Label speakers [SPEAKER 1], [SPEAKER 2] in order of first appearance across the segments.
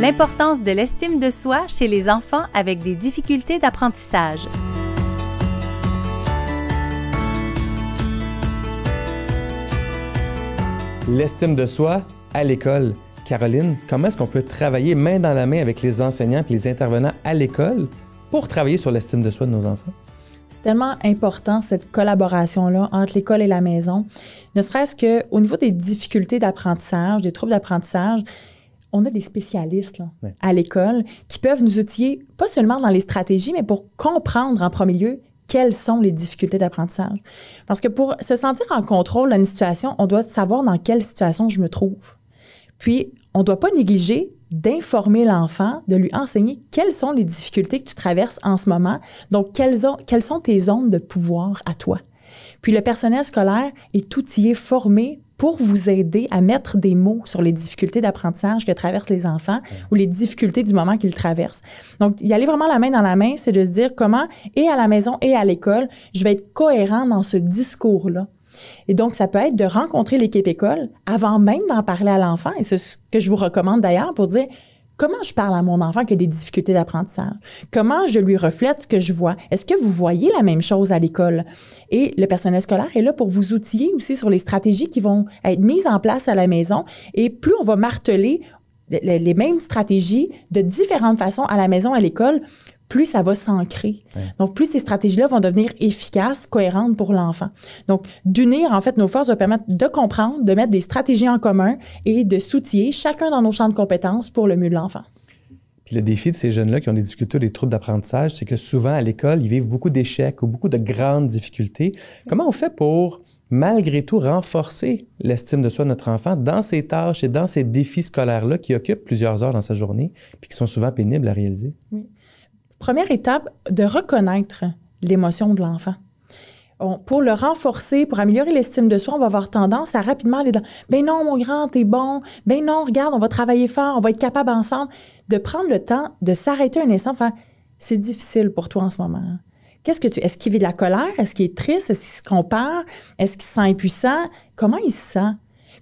[SPEAKER 1] L'importance de l'estime de soi chez les enfants avec des difficultés d'apprentissage.
[SPEAKER 2] L'estime de soi à l'école. Caroline, comment est-ce qu'on peut travailler main dans la main avec les enseignants et les intervenants à l'école pour travailler sur l'estime de soi de nos enfants?
[SPEAKER 3] C'est tellement important, cette collaboration-là entre l'école et la maison. Ne serait-ce qu'au niveau des difficultés d'apprentissage, des troubles d'apprentissage, on a des spécialistes là, à l'école qui peuvent nous outiller, pas seulement dans les stratégies, mais pour comprendre en premier lieu quelles sont les difficultés d'apprentissage. Parce que pour se sentir en contrôle d'une situation, on doit savoir dans quelle situation je me trouve. Puis, on ne doit pas négliger d'informer l'enfant, de lui enseigner quelles sont les difficultés que tu traverses en ce moment. Donc, quelles sont tes zones de pouvoir à toi. Puis, le personnel scolaire est outillé, formé pour vous aider à mettre des mots sur les difficultés d'apprentissage que traversent les enfants ou les difficultés du moment qu'ils traversent. Donc, y aller vraiment la main dans la main, c'est de se dire comment, et à la maison et à l'école, je vais être cohérent dans ce discours-là. Et donc, ça peut être de rencontrer l'équipe école avant même d'en parler à l'enfant, et c'est ce que je vous recommande d'ailleurs pour dire comment je parle à mon enfant qui a des difficultés d'apprentissage, comment je lui reflète ce que je vois. Est-ce que vous voyez la même chose à l'école? Et le personnel scolaire est là pour vous outiller aussi sur les stratégies qui vont être mises en place à la maison. Et plus on va marteler les mêmes stratégies de différentes façons à la maison, à l'école, plus ça va s'ancrer. Ouais. Donc, plus ces stratégies-là vont devenir efficaces, cohérentes pour l'enfant. Donc, d'unir, en fait, nos forces va permettre de comprendre, de mettre des stratégies en commun et de s'outiller chacun dans nos champs de compétences pour le mieux de l'enfant.
[SPEAKER 2] Puis le défi de ces jeunes-là qui ont des difficultés, des troubles d'apprentissage, c'est que souvent, à l'école, ils vivent beaucoup d'échecs ou beaucoup de grandes difficultés. Comment on fait pour, malgré tout, renforcer l'estime de soi de notre enfant dans ses tâches et dans ces défis scolaires-là qui occupent plusieurs heures dans sa journée puis qui sont souvent pénibles à réaliser? Oui.
[SPEAKER 3] Première étape, de reconnaître l'émotion de l'enfant. Pour le renforcer, pour améliorer l'estime de soi, on va avoir tendance à rapidement aller dans « Ben non, mon grand, t'es bon. Ben non, regarde, on va travailler fort, on va être capable ensemble. » De prendre le temps de s'arrêter un instant, faire « C'est difficile pour toi en ce moment. Est-ce qu'il vit de la colère? Est-ce qu'il est triste? Est-ce qu'il se compare? Est-ce qu'il se sent impuissant? Comment il se sent? »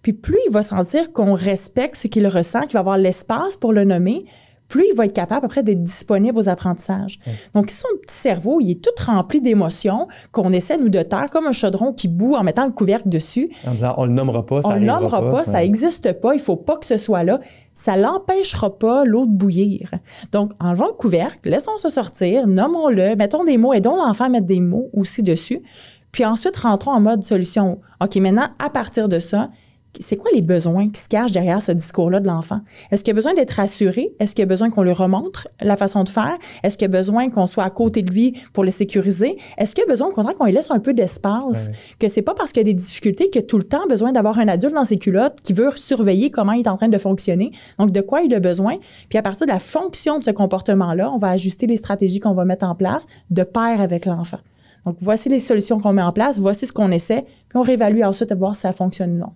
[SPEAKER 3] Puis plus il va sentir qu'on respecte ce qu'il ressent, qu'il va avoir l'espace pour le nommer, plus il va être capable après d'être disponible aux apprentissages. Oui. Donc, si son petit cerveau, il est tout rempli d'émotions qu'on essaie, nous, de taire comme un chaudron qui bout en mettant le couvercle dessus.
[SPEAKER 2] En disant, on le nommera pas, ça
[SPEAKER 3] arrivera pas. On le nommera pas, ça n'existe pas, il faut pas que ce soit là. Ça l'empêchera pas, l'eau, de bouillir. Donc, enlevons le couvercle, laissons ça sortir, nommons-le, mettons des mots, aidons l'enfant à mettre des mots aussi dessus. Puis ensuite, rentrons en mode solution. OK, maintenant, à partir de ça, c'est quoi les besoins qui se cachent derrière ce discours-là de l'enfant? Est-ce qu'il a besoin d'être rassuré? Est-ce qu'il a besoin qu'on lui remontre la façon de faire? Est-ce qu'il a besoin qu'on soit à côté de lui pour le sécuriser? Est-ce qu'il a besoin, au contraire, qu'on lui laisse un peu d'espace? Ouais. Que c'est pas parce qu'il y a des difficultés qu'il a tout le temps besoin d'avoir un adulte dans ses culottes qui veut surveiller comment il est en train de fonctionner. Donc, de quoi il a besoin? Puis à partir de la fonction de ce comportement-là, on va ajuster les stratégies qu'on va mettre en place de pair avec l'enfant. Donc, voici les solutions qu'on met en place, voici ce qu'on essaie, puis on réévalue ensuite à voir si ça fonctionne ou non.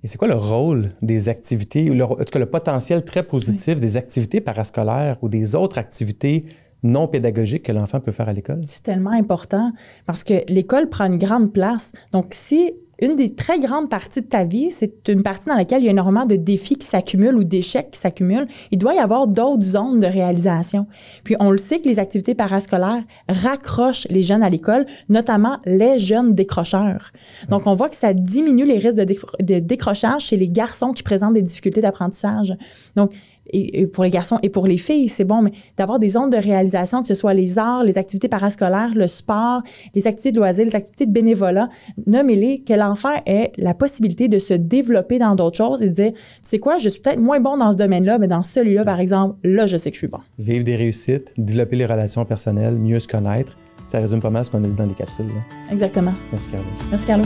[SPEAKER 2] Et c'est quoi le rôle des activités, en tout cas le potentiel très positif des activités parascolaires ou des autres activités non pédagogiques que l'enfant peut faire à l'école?
[SPEAKER 3] C'est tellement important parce que l'école prend une grande place. Donc, si une des très grandes parties de ta vie, c'est une partie dans laquelle il y a énormément de défis qui s'accumulent ou d'échecs qui s'accumulent, il doit y avoir d'autres zones de réalisation. Puis, on le sait que les activités parascolaires raccrochent les jeunes à l'école, notamment les jeunes décrocheurs. Donc, on voit que ça diminue les risques de décrochage chez les garçons qui présentent des difficultés d'apprentissage. Donc, et pour les garçons et pour les filles, c'est bon, mais d'avoir des zones de réalisation, que ce soit les arts, les activités parascolaires, le sport, les activités de loisirs, les activités de bénévolat, nommez-les, que l'enfant ait la possibilité de se développer dans d'autres choses et de dire, c'est quoi, je suis peut-être moins bon dans ce domaine-là, mais dans celui-là, par exemple, là, je sais que je suis bon.
[SPEAKER 2] Vivre des réussites, développer les relations personnelles, mieux se connaître, ça résume pas mal ce qu'on a dit dans les capsules. Là.
[SPEAKER 3] Exactement.
[SPEAKER 2] Merci, Carlo.
[SPEAKER 3] Merci, Carlo.